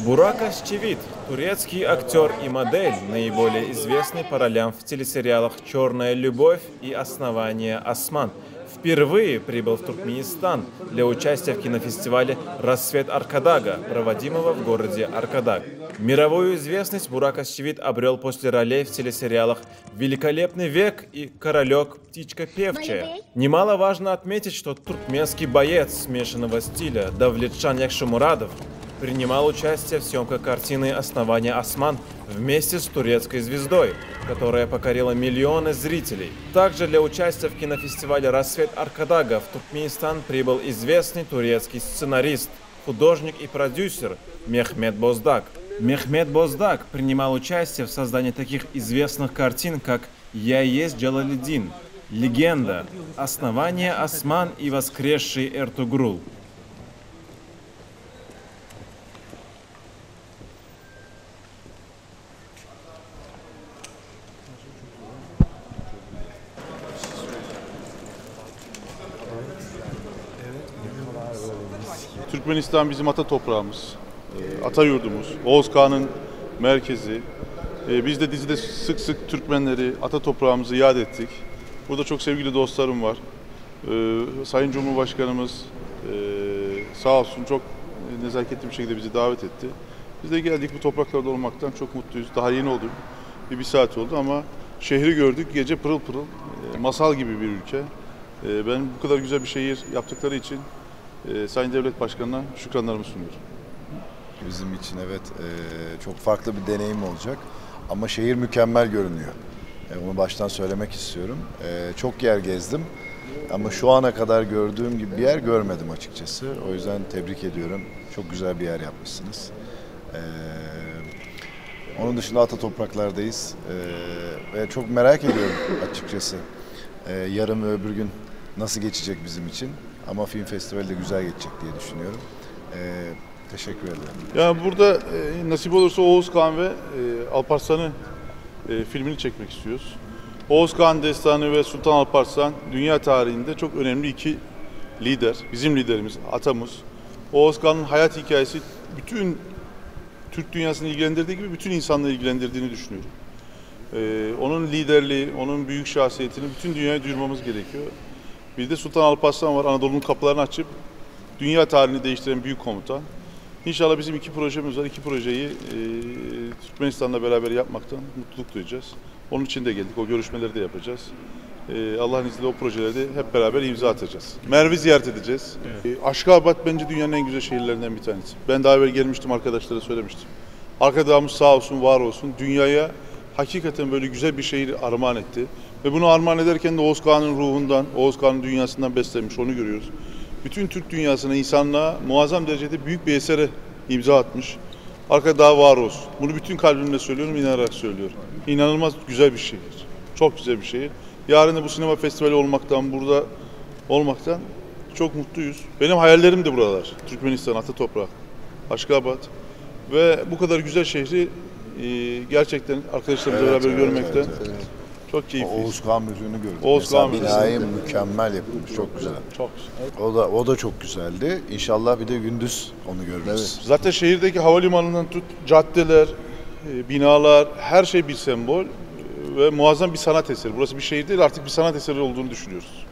Бурак Озчивит – турецкий актер и модель, наиболее известный по ролям в телесериалах «Черная любовь» и «Основание Осман». Впервые прибыл в Туркменистан для участия в кинофестивале «Рассвет Аркадага», проводимого в городе Аркадаг. Мировую известность Бурак Озчивит обрел после ролей в телесериалах «Великолепный век» и «Королек, птичка певчая». Немаловажно отметить, что туркменский боец смешанного стиля Давлетшан Якшимурадов принимал участие в съемках картины «Основание Осман» вместе с турецкой звездой, которая покорила миллионы зрителей. Также для участия в кинофестивале «Рассвет Аркадага» в Туркменистан прибыл известный турецкий сценарист, художник и продюсер Мехмет Боздак. Мехмет Боздак принимал участие в создании таких известных картин, как «Я есть Джалалиддин», «Легенда», «Основание Осман» и «Воскресший Эртугрул». Türkmenistan bizim ata toprağımız, ata yurdumuz, Oğuz Kağan'ın merkezi. Biz de dizide sık sık Türkmenleri, ata toprağımızı yad ettik. Burada çok sevgili dostlarım var. Sayın Cumhurbaşkanımız sağ olsun çok nezaketli bir şekilde bizi davet etti. Biz de geldik, bu topraklarda olmaktan çok mutluyuz. Daha yeni olduk, bir saat oldu ama şehri gördük, gece pırıl pırıl, masal gibi bir ülke. Ben bu kadar güzel bir şehir yaptıkları için Sayın Devlet Başkanı'na şükranlarımı sunuyorum. Bizim için evet çok farklı bir deneyim olacak ama şehir mükemmel görünüyor. Onu baştan söylemek istiyorum. Çok yer gezdim ama şu ana kadar gördüğüm gibi bir yer görmedim açıkçası. O yüzden tebrik ediyorum. Çok güzel bir yer yapmışsınız. Onun dışında ata topraklardayız ve çok merak ediyorum açıkçası. Yarın ve öbür gün nasıl geçecek bizim için. Ama film festivali de güzel geçecek diye düşünüyorum. Teşekkür ederim. Yani burada nasip olursa Oğuz Kağan ve Alparslan'ı filmini çekmek istiyoruz. Oğuz Kağan Destanı ve Sultan Alparslan dünya tarihinde çok önemli iki lider. Bizim liderimiz, atamız. Oğuz Kağan'ın hayat hikayesi bütün Türk dünyasını ilgilendirdiği gibi bütün insanlığı ilgilendirdiğini düşünüyorum. Onun liderliği, onun büyük şahsiyetini bütün dünyaya duyurmamız gerekiyor. Bir de Sultan Alparslan var, Anadolu'nun kapılarını açıp dünya tarihini değiştiren büyük komutan. İnşallah bizim iki projemiz var. İki projeyi Türkmenistan'la beraber yapmaktan mutluluk duyacağız. Onun için de geldik. O görüşmeleri de yapacağız. Allah'ın izniyle o projeleri de hep beraber imza atacağız. Merv'i ziyaret edeceğiz. Evet. Aşkabat bence dünyanın en güzel şehirlerinden bir tanesi. Ben daha evvel gelmiştim, arkadaşlara söylemiştim. Arkadaşımız sağ olsun, var olsun. Dünyaya hakikaten böyle güzel bir şehir armağan etti. Ve bunu armağan ederken de Oğuz Kağan'ın ruhundan, Oğuz Kağan'ın dünyasından beslenmiş, onu görüyoruz. Bütün Türk dünyasına, insanlığa muazzam derecede büyük bir esere imza atmış. Arkada daha var olsun. Bunu bütün kalbimle söylüyorum, inanarak söylüyorum. İnanılmaz güzel bir şehir. Çok güzel bir şehir. Yarın da bu sinema festivali olmaktan, burada olmaktan çok mutluyuz. Benim hayallerim de buralar. Türkmenistan, ata toprak, Aşkabat. Ve bu kadar güzel şehri gerçekten arkadaşlarımızla beraber görmekten çok keyifliyiz. Oğuz Kağan müziğini gördüm. Oğuz Kağan binayı mükemmel yapılmış, çok güzel. Çok güzel. O da çok güzeldi. İnşallah bir de gündüz onu görürüz. Evet. Zaten şehirdeki havalimanından tut, caddeler, binalar, her şey bir sembol ve muazzam bir sanat eseri. Burası bir şehir değil, artık bir sanat eseri olduğunu düşünüyoruz.